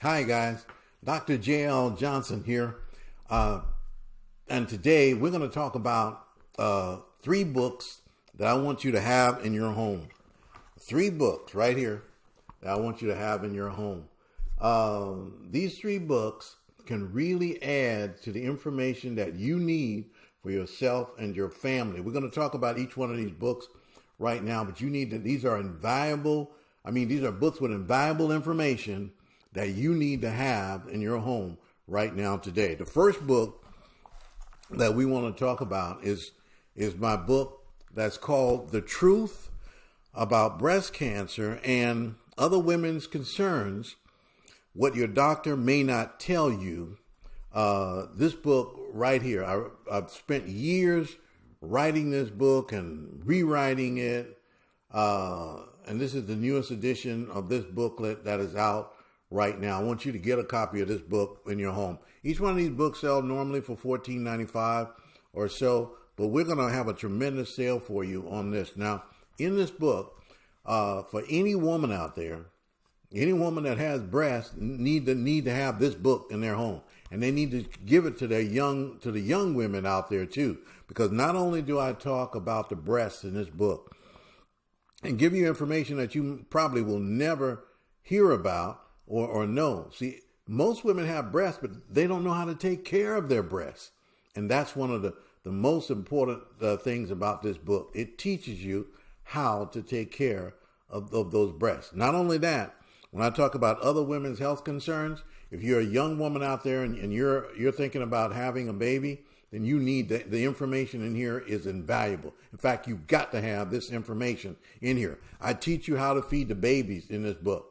Hi, guys. Dr. J.L. Johnson here. And today we're going to talk about three books that I want you to have in your home. Three books right here that I want you to have in your home. These three books can really add to the information that you need for yourself and your family. We're going to talk about each one of these books right now, but these are invaluable. These are books with invaluable information that you need to have in your home right now today. The first book that we want to talk about is my book that's called The Truth About Breast Cancer and Other Women's Concerns, What Your Doctor May Not Tell You. This book right here, I've spent years writing this book and rewriting it. And this is the newest edition of this booklet that is out right now. I want you to get a copy of this book in your home. Each one of these books sell normally for $14.95 or so, but we're going to have a tremendous sale for you on this. Now, in this book, for any woman out there, any woman that has breasts need to have this book in their home, and they need to give it to the young women out there too, because not only do I talk about the breasts in this book and give you information that you probably will never hear about or know. See, most women have breasts, but they don't know how to take care of their breasts, and that's one of the most important things about this book. It teaches you how to take care of those breasts. Not only that, when I talk about other women's health concerns, if you're a young woman out there and you're thinking about having a baby, then you need the information in here is invaluable. In fact, you've got to have this information in here. I teach you how to feed the babies in this book.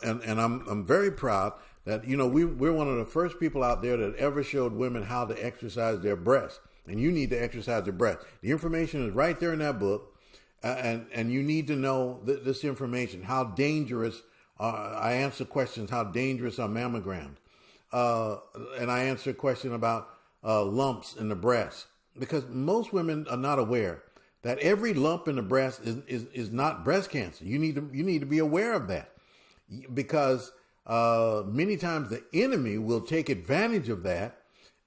And I'm very proud that, we're one of the first people out there that ever showed women how to exercise their breasts. And you need to exercise your breasts. The information is right there in that book. And you need to know this information, how dangerous. I answer questions, how dangerous are mammograms? And I answer a question about lumps in the breast, because most women are not aware that every lump in the breast is not breast cancer. You need to be aware of that, because many times the enemy will take advantage of that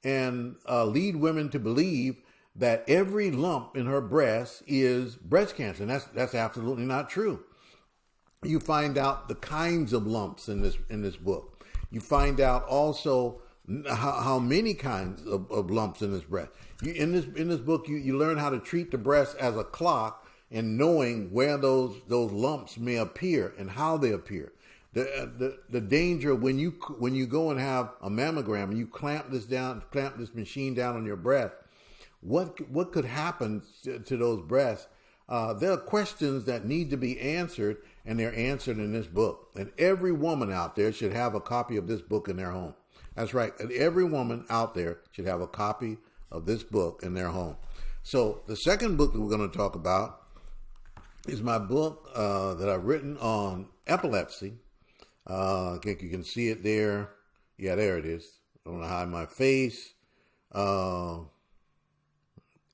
and lead women to believe that every lump in her breast is breast cancer. And that's absolutely not true. You find out the kinds of lumps in this book. You find out also how many kinds of lumps in this breast. In this book, you learn how to treat the breast as a clock, and knowing where those lumps may appear and how they appear. The danger when you go and have a mammogram and you clamp this machine down on your breast, what could happen to those breasts? There are questions that need to be answered, and they're answered in this book. And every woman out there should have a copy of this book in their home. That's right. And every woman out there should have a copy of this book in their home. So the second book that we're going to talk about is my book that I've written on epilepsy. I think you can see it there. Yeah, there it is. I don't want to hide my face.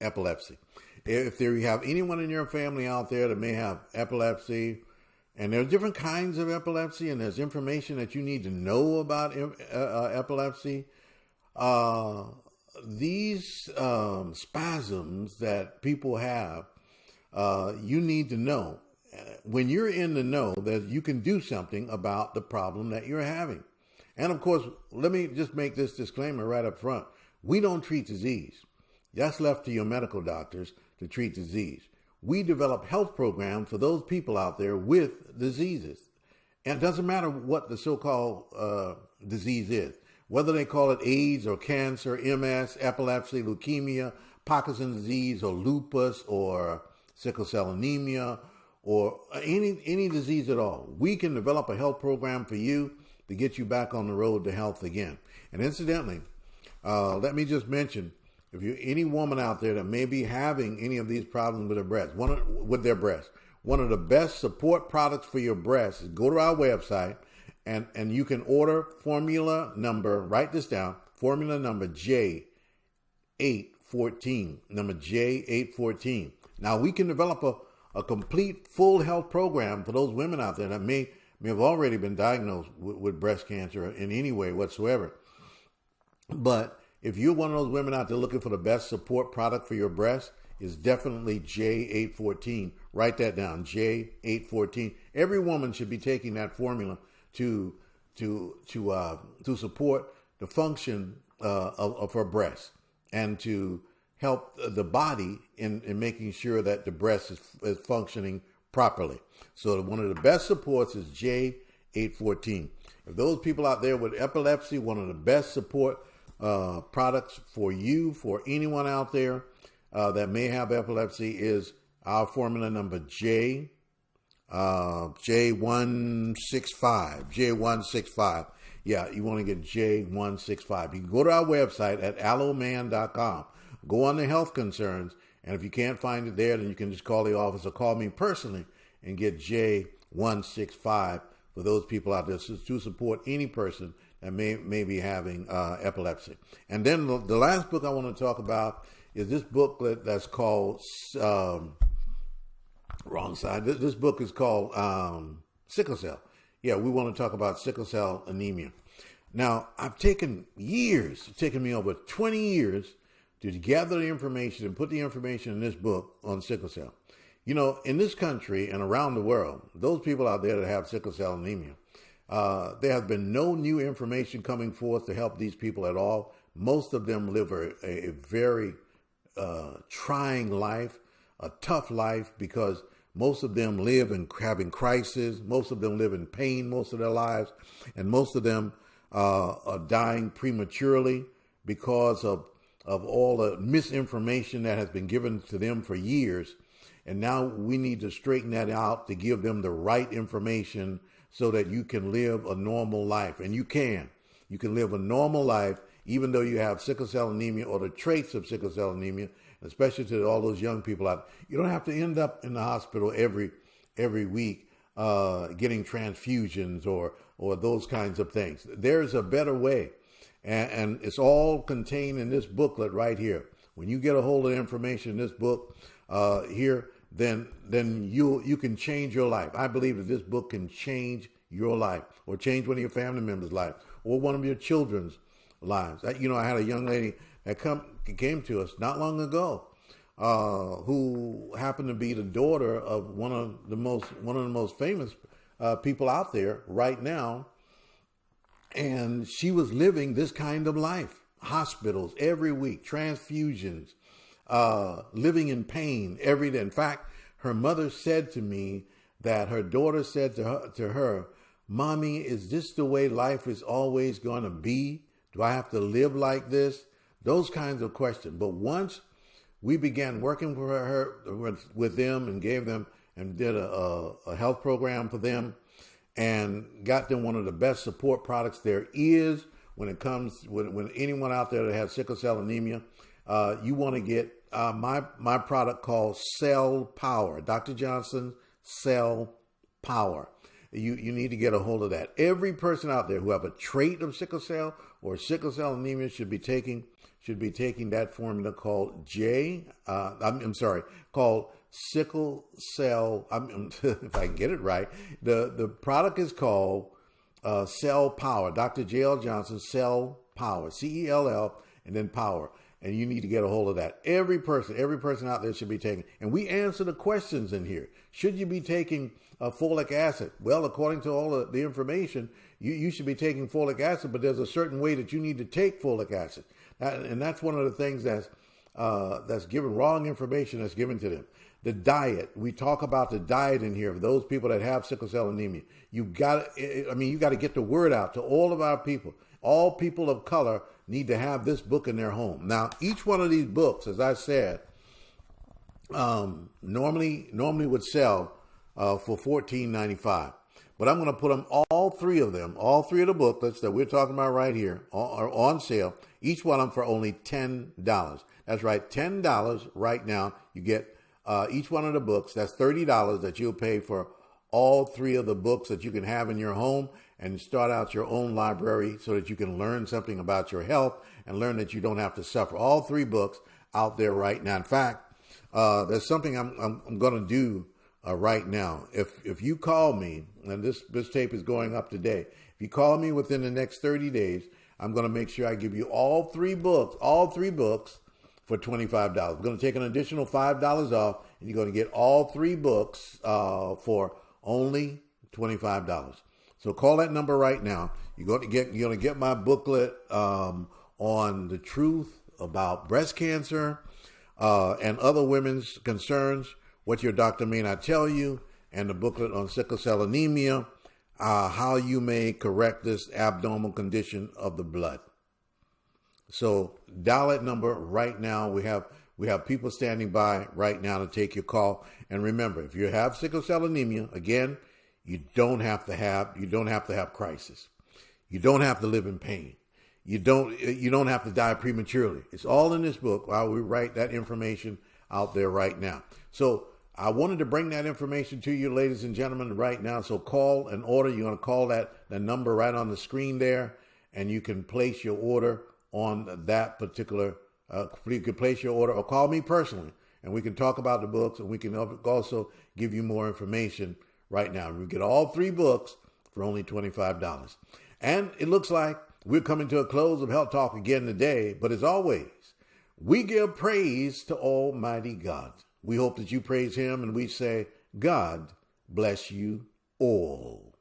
Epilepsy. If you have anyone in your family out there that may have epilepsy, and there are different kinds of epilepsy, and there's information that you need to know about epilepsy, these spasms that people have, you need to know. When you're in the know, that you can do something about the problem that you're having. And of course, let me just make this disclaimer right up front. We don't treat disease. That's left to your medical doctors to treat disease. We develop health programs for those people out there with diseases. And it doesn't matter what the so-called disease is, whether they call it AIDS or cancer, MS, epilepsy, leukemia, Parkinson's disease, or lupus, or sickle cell anemia, or any disease at all. We can develop a health program for you to get you back on the road to health again. And incidentally, let me just mention, if you're any woman out there that may be having any of these problems with their breast, one of the best support products for your breast is go to our website and you can order formula number, write this down, formula number J814, number J814. Now we can develop a complete full health program for those women out there that may may have already been diagnosed with breast cancer in any way whatsoever. But if you're one of those women out there looking for the best support product for your breast, it's definitely J814. Write that down, J814. Every woman should be taking that formula to support the function of her breast and to help the body in making sure that the breast is functioning properly. So one of the best supports is J814. If those people out there with epilepsy, one of the best support products for you, for anyone out there that may have epilepsy, is our formula number J165. Yeah, you want to get J165. You can go to our website at alloman.com. Go on to health concerns, and if you can't find it there, then you can just call the office or call me personally and get J165 for those people out there to support any person that may be having epilepsy. And then the last book I want to talk about is this booklet that's called, wrong side, this book is called Sickle Cell. Yeah, we want to talk about sickle cell anemia. Now, I've taken years, it's taken me over 20 years to gather the information and put the information in this book on sickle cell. You know, in this country and around the world, those people out there that have sickle cell anemia, there has been no new information coming forth to help these people at all. Most of them live a very trying life, a tough life, because most of them live in having crisis. Most of them live in pain most of their lives. And most of them are dying prematurely because of all the misinformation that has been given to them for years. And now we need to straighten that out to give them the right information so that you can live a normal life. And you can. You can live a normal life even though you have sickle cell anemia or the traits of sickle cell anemia, especially to all those young people out. You don't have to end up in the hospital every week getting transfusions or those kinds of things. There's a better way. And it's all contained in this booklet right here. When you get a hold of the information in this book here, then you can change your life. I believe that this book can change your life, or change one of your family members' life, or one of your children's lives. I had a young lady that came to us not long ago, who happened to be the daughter of one of the most famous people out there right now. And she was living this kind of life: hospitals every week, transfusions, living in pain every day. In fact, her mother said to me that her daughter said to her, "Mommy, is this the way life is always going to be? Do I have to live like this?" Those kinds of questions. But once we began working with them and gave them and did a health program for them, and got them one of the best support products there is when it comes when anyone out there that has sickle cell anemia, you want to get my product called Cell Power, Dr. Johnson Cell Power. You need to get a hold of that. Every person out there who have a trait of sickle cell or sickle cell anemia should be taking that formula called called sickle cell. If I can get it right, the product is called Cell Power. Dr. J.L. Johnson Cell Power, CELL, and then Power. And you need to get a hold of that. Every person out there should be taking. And we answer the questions in here. Should you be taking folic acid? Well, according to all the information, you should be taking folic acid, but there's a certain way that you need to take folic acid. And that's one of the things that's given wrong information that's given to them. The diet. We talk about the diet in here of those people that have sickle cell anemia. You got to get the word out to all of our people. All people of color need to have this book in their home. Now, each one of these books, as I said, normally would sell for $14.95. But I'm going to put them, all three of the booklets that we're talking about right here are on sale. Each one of them for only $10. That's right, $10 right now. You get each one of the books. That's $30 that you'll pay for all three of the books that you can have in your home and start out your own library so that you can learn something about your health and learn that you don't have to suffer. All three books out there right now. In fact, there's something I'm going to do right now. If you call me, and this tape is going up today, if you call me within the next 30 days, I'm going to make sure I give you all three books for $25. We're going to take an additional $5 off, and you're going to get all three books for only $25. So call that number right now. You're going to get my booklet on the truth about breast cancer and other women's concerns, what your doctor may not tell you, and the booklet on sickle cell anemia, how you may correct this abnormal condition of the blood. So dial that number right now. We have people standing by right now to take your call. And remember, if you have sickle cell anemia, again, you don't have to have crisis. You don't have to live in pain. You don't have to die prematurely. It's all in this book. We write that information out there right now. So I wanted to bring that information to you, ladies and gentlemen, right now. So call and order. You're going to call the number right on the screen there, and you can place your order on that particular. You can place your order or call me personally, and we can talk about the books, and we can also give you more information right now. We get all three books for only $25. And it looks like we're coming to a close of Health Talk again today. But as always, we give praise to Almighty God. We hope that you praise him, and we say, God bless you all.